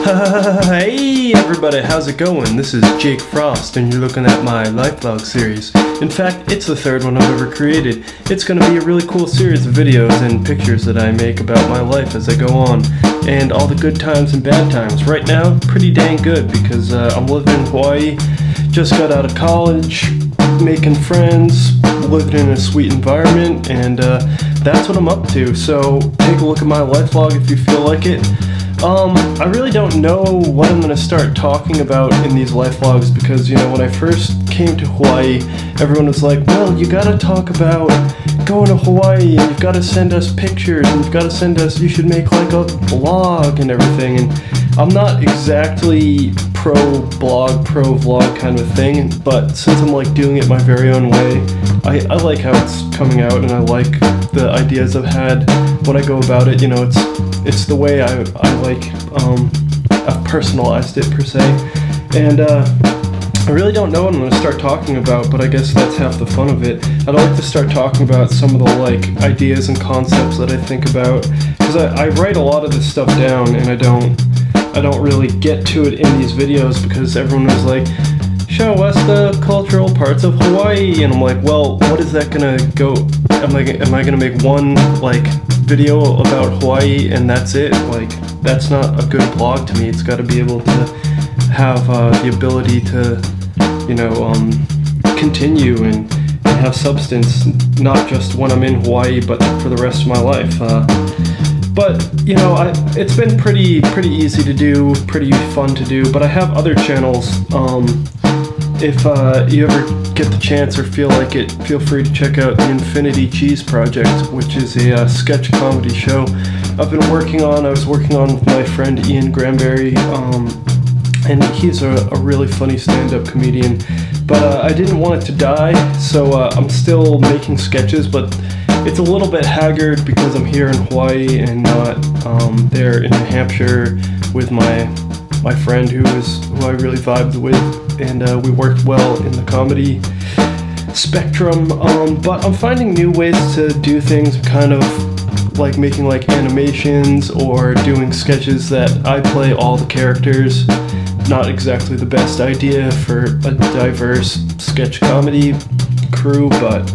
Hey everybody, how's it going? This is Jake Frost and you're looking at my lifelog series. In fact, it's the third one I've ever created. It's going to be a really cool series of videos and pictures that I make about my life as I go on, and all the good times and bad times. Right now, pretty dang good because I'm living in Hawaii, just got out of college, making friends, living in a sweet environment, and that's what I'm up to. So take a look at my lifelog if you feel like it. I really don't know what I'm going to start talking about in these life logs because, you know, when I first came to Hawaii, everyone was like, well, you got to talk about going to Hawaii and you've got to send us pictures and you've got to send us, you should make like a blog and everything. And I'm not exactly pro-blog, pro-vlog kind of thing, but since I'm like doing it my very own way, I like how it's coming out and I like the ideas I've had when I go about it. You know, it's the way I like, I've personalized it per se, and I really don't know what I'm going to start talking about, but I guess that's half the fun of it. I'd like to start talking about some of the like ideas and concepts that I think about, because I write a lot of this stuff down and I don't really get to it in these videos because everyone was like, show us the cultural parts of Hawaii, and I'm like, well, what is that gonna go, am I gonna make one like video about Hawaii and that's it? Like, that's not a good blog to me. It's got to be able to have the ability to, you know, continue and have substance, not just when I'm in Hawaii, but for the rest of my life. But, you know, it's been pretty easy to do, pretty fun to do, but I have other channels. If you ever get the chance or feel like it, feel free to check out the Infinity Cheese Project, which is a sketch comedy show I've been working on. I was working on with my friend Ian Granberry, and he's a really funny stand-up comedian. But I didn't want it to die, so I'm still making sketches, but it's a little bit haggard because I'm here in Hawaii and not there in New Hampshire with my friend who I really vibed with, and we worked well in the comedy spectrum, but I'm finding new ways to do things, kind of like making like animations or doing sketches that I play all the characters. Not exactly the best idea for a diverse sketch comedy crew, but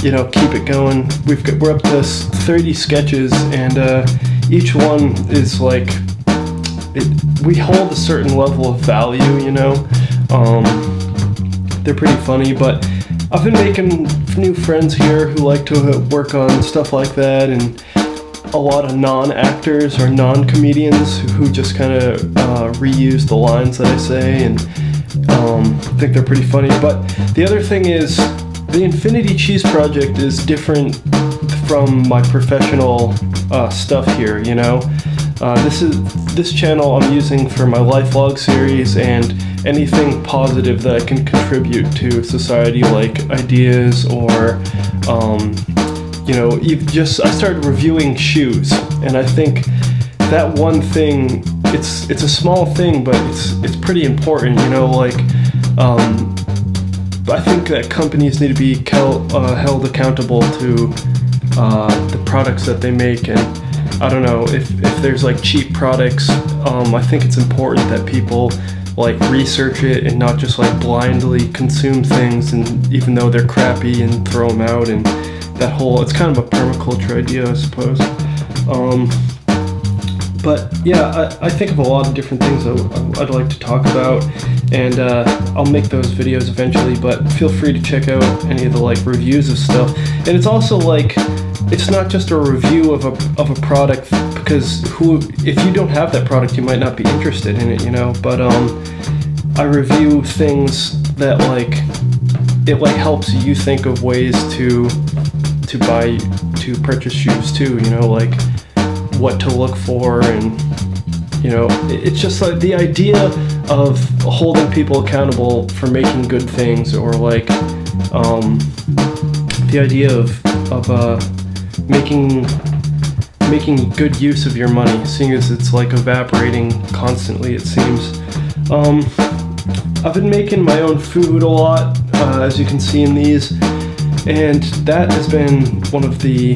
you know, keep it going. We're up to 30 sketches, and each one is like, we hold a certain level of value, you know. They're pretty funny, but I've been making new friends here who like to work on stuff like that, and a lot of non-actors or non-comedians who just kind of reuse the lines that I say, and think they're pretty funny. But the other thing is, the Infinity Cheese Project is different from my professional stuff here, you know. This channel I'm using for my lifelog series and anything positive that I can contribute to society, like ideas or, you know, I started reviewing shoes, and I think that one thing, it's a small thing, but it's pretty important, you know, like, I think that companies need to be held accountable to the products that they make, and I don't know, if there's like cheap products, I think it's important that people like research it and not just like blindly consume things, and even though they're crappy, and throw them out, and that whole, it's kind of a permaculture idea, I suppose. But yeah, I think of a lot of different things I'd like to talk about, and I'll make those videos eventually, but feel free to check out any of the like reviews of stuff. And it's also like, it's not just a review of a product, because if you don't have that product, you might not be interested in it, you know. But I review things that like, it like helps you think of ways to purchase shoes too, you know, like what to look for, and you know, it's just like the idea of holding people accountable for making good things, or like the idea of making good use of your money, seeing as it's like evaporating constantly, it seems. I've been making my own food a lot, as you can see in these, and that has been one of the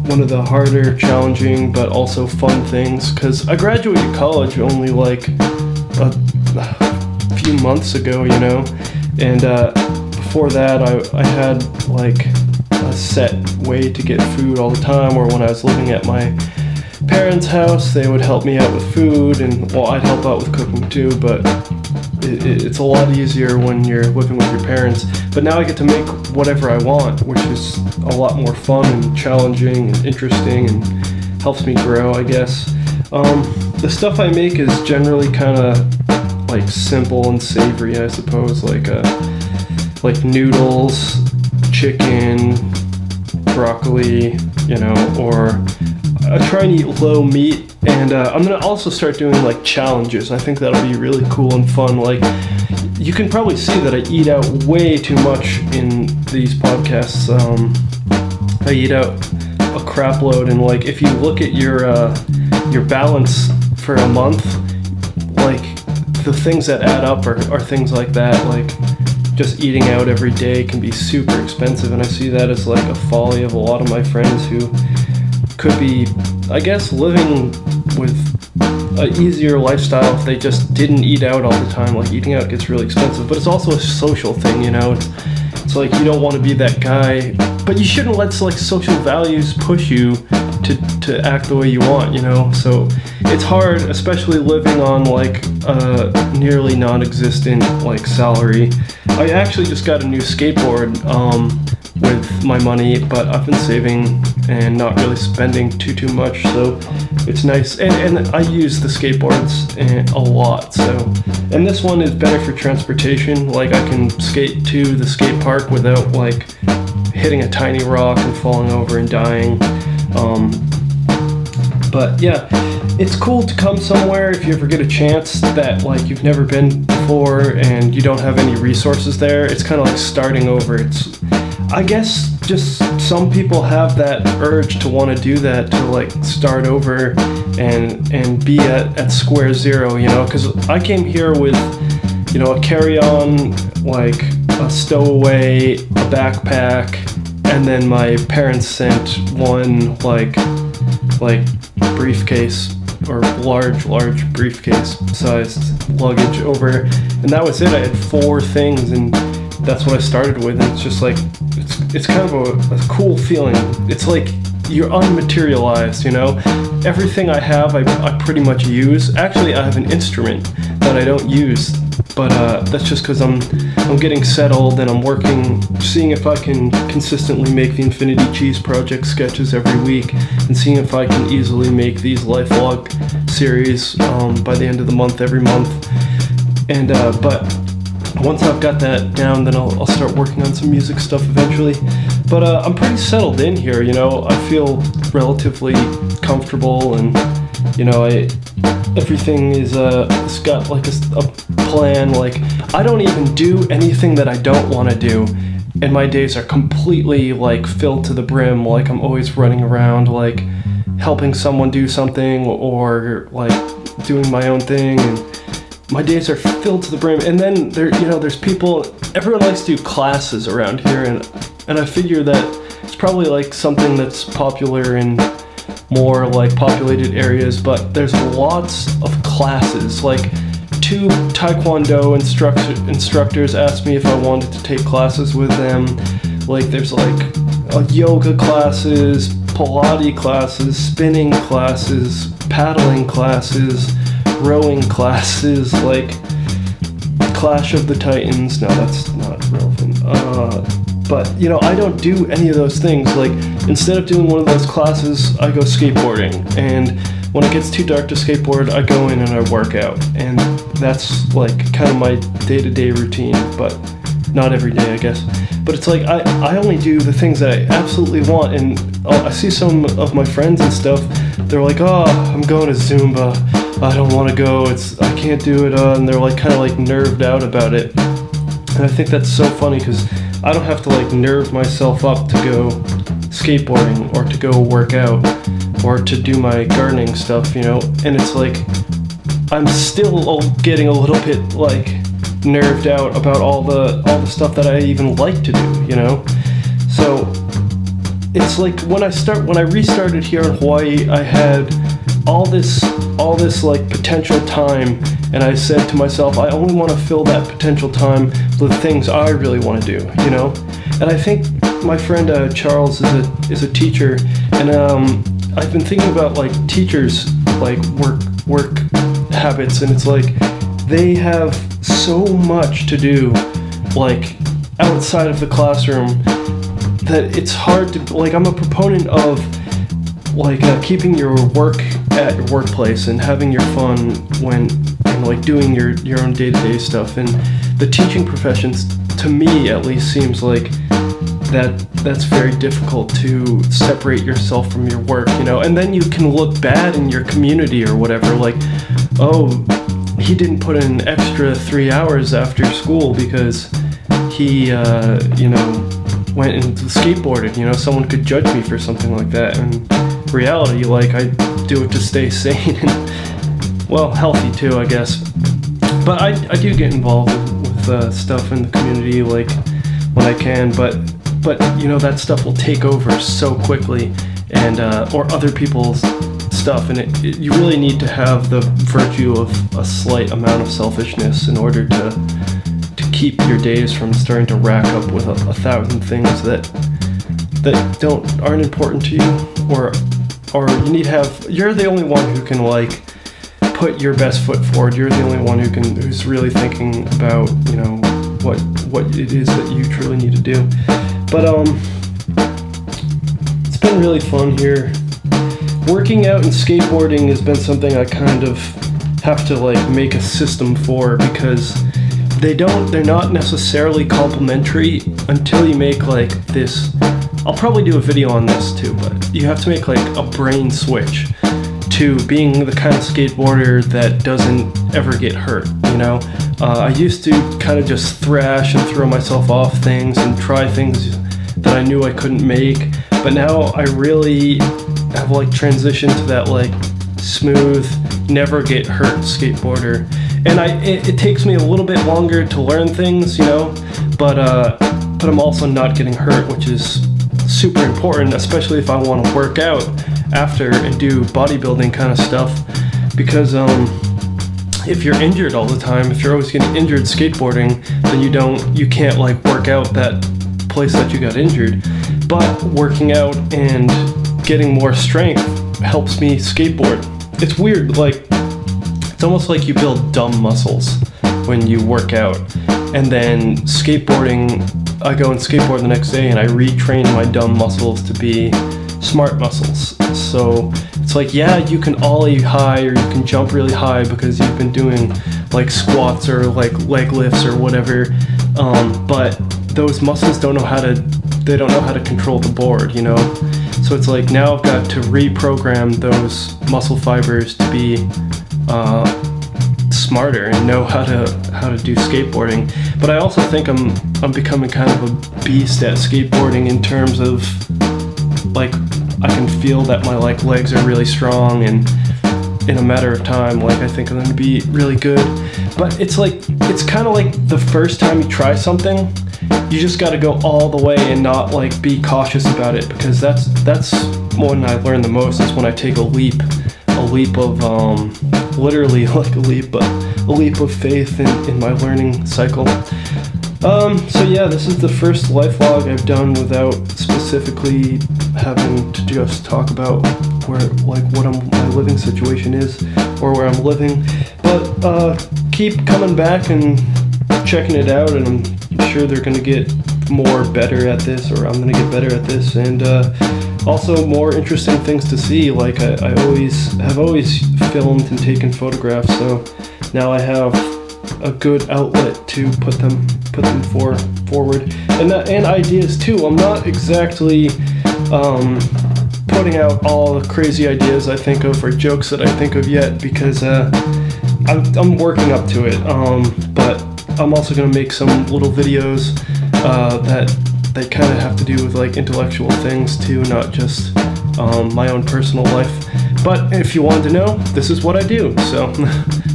one of the harder, challenging, but also fun things, because I graduated college only like a few months ago, you know, and before that I had like a set way to get food all the time, or when I was living at my parents' house, they would help me out with food, and well, I'd help out with cooking too, but it's a lot easier when you're living with your parents. But now I get to make whatever I want, which is a lot more fun and challenging and interesting and helps me grow, I guess. The stuff I make is generally kind of like simple and savory, I suppose, like noodles, chicken, broccoli, you know, or I try and eat low meat, and I'm gonna also start doing like challenges. I think that'll be really cool and fun. Like, you can probably see that I eat out way too much in these podcasts. I eat out a crap load, and like if you look at your balance for a month, like the things that add up are things like that. Like just eating out every day can be super expensive, and I see that as like a folly of a lot of my friends who could be, I guess, living with an easier lifestyle if they just didn't eat out all the time. Like, eating out gets really expensive, but it's also a social thing, you know. It's like you don't want to be that guy, but you shouldn't let like social values push you to act the way you want, you know. So it's hard, especially living on like a nearly non-existent like salary. I actually just got a new skateboard with my money, but I've been saving and not really spending too much, so it's nice. And I use the skateboards a lot, so. And this one is better for transportation. Like, I can skate to the skate park without like hitting a tiny rock and falling over and dying. But yeah, it's cool to come somewhere if you ever get a chance that like you've never been before and you don't have any resources there. It's kind of like starting over. It's, I guess, just some people have that urge to want to do that, to like start over and be at square zero, you know, because I came here with, you know, a carry-on, like a stowaway, a backpack, and then my parents sent one like briefcase, or large briefcase sized luggage over, and that was it. I had 4 things, and that's what I started with. And it's just like, it's kind of a cool feeling. It's like you're unmaterialized, you know. Everything I have, I pretty much use. Actually, I have an instrument that I don't use, but that's just because I'm getting settled, and I'm working, seeing if I can consistently make the Infinity Cheese Project sketches every week, and seeing if I can easily make these lifelog series by the end of the month, every month. And but once I've got that down, then I'll start working on some music stuff eventually. But I'm pretty settled in here, you know. I feel relatively comfortable, and you know, everything is it's got like a plan. Like, I don't even do anything that I don't want to do, and my days are completely like filled to the brim. Like, I'm always running around, like helping someone do something, or like doing my own thing, and my days are filled to the brim. And then there's people, everyone likes to do classes around here, and I figure that it's probably like something that's popular in more like populated areas, but there's lots of classes. Like, 2 Taekwondo instructors asked me if I wanted to take classes with them. Like, there's like yoga classes, Pilates classes, spinning classes, paddling classes, rowing classes, like Clash of the Titans. No, that's not relevant. But you know, I don't do any of those things. Like, instead of doing one of those classes, I go skateboarding, and when it gets too dark to skateboard, I go in and I work out, and that's like kind of my day-to-day routine, but not every day, I guess. But it's like I only do the things that I absolutely want, and I see some of my friends and stuff, they're like, oh, I'm going to Zumba, I don't want to go, I can't do it, and they're like kind of like nerved out about it. And I think that's so funny, because I don't have to like nerve myself up to go skateboarding, or to go work out, or to do my gardening stuff, you know. And it's like, I'm still getting a little bit like nerved out about all the stuff that I even like to do, you know. So it's like when I restarted here in Hawaii, I had all this like potential time, and I said to myself, I only want to fill that potential time with things I really want to do, you know. And I think my friend Charles is a teacher, and I've been thinking about like teachers like work habits, and it's like they have so much to do like outside of the classroom that it's hard to, like, I'm a proponent of like keeping your work at your workplace and having your fun when and like doing your own day-to-day stuff. And the teaching professions, to me at least, seems like that's very difficult to separate yourself from your work, you know. And then you can look bad in your community or whatever, like, oh, he didn't put in an extra 3 hours after school because he you know, went and skateboarded, you know. Someone could judge me for something like that. And reality, like, I do it to stay sane and, well, healthy too, I guess. But I do get involved with stuff in the community, like, when I can, but you know, that stuff will take over so quickly, and or other people's stuff, and you really need to have the virtue of a slight amount of selfishness in order to keep your days from starting to rack up with a thousand things that aren't important to you, or you need to have, you're the only one who can like put your best foot forward. You're the only one who's really thinking about, you know, what it is that you truly need to do. But it's been really fun here. Working out and skateboarding has been something I kind of have to like make a system for, because they're not necessarily complementary until you make like this. I'll probably do a video on this too, but you have to make like a brain switch to being the kind of skateboarder that doesn't ever get hurt, you know. I used to kind of just thrash and throw myself off things and try things that I knew I couldn't make, but now I really have like transitioned to that like smooth, never get hurt skateboarder. And it takes me a little bit longer to learn things, you know, but I'm also not getting hurt, which is super important, especially if I want to work out after and do bodybuilding kind of stuff, because if you're injured all the time, if you're always getting injured skateboarding, then you can't like work out that place that you got injured. But working out and getting more strength helps me skateboard. It's weird, like, it's almost like you build dumb muscles when you work out, and then skateboarding, I go and skateboard the next day and I retrain my dumb muscles to be smart muscles. So it's like, yeah, you can ollie high or you can jump really high because you've been doing like squats or like leg lifts or whatever, but those muscles don't know how to control the board, you know. So it's like, now I've got to reprogram those muscle fibers to be smarter and know how to do skateboarding. But I also think I'm becoming kind of a beast at skateboarding in terms of like, I can feel that my like legs are really strong, and in a matter of time, like, I think I'm going to be really good. But it's like, it's kind of like the first time you try something, you just got to go all the way and not like be cautious about it, because that's when I learn the most, is when I take a leap of literally like a leap of faith in my learning cycle. So yeah, this is the first lifelog I've done without specifically having to just talk about where, like, what my living situation is or where I'm living. But keep coming back and checking it out, and I'm sure they're gonna get better at this, or I'm gonna get better at this, and also more interesting things to see. Like, I have always filmed and taken photographs, so now I have a good outlet to put them forward, and ideas too. I'm not exactly putting out all the crazy ideas I think of or jokes that I think of yet, because I'm working up to it. But I'm also gonna make some little videos that they kind of have to do with like intellectual things too, not just my own personal life. But if you wanted to know, this is what I do. So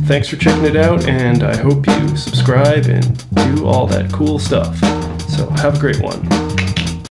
thanks for checking it out, and I hope you subscribe and do all that cool stuff. So have a great one.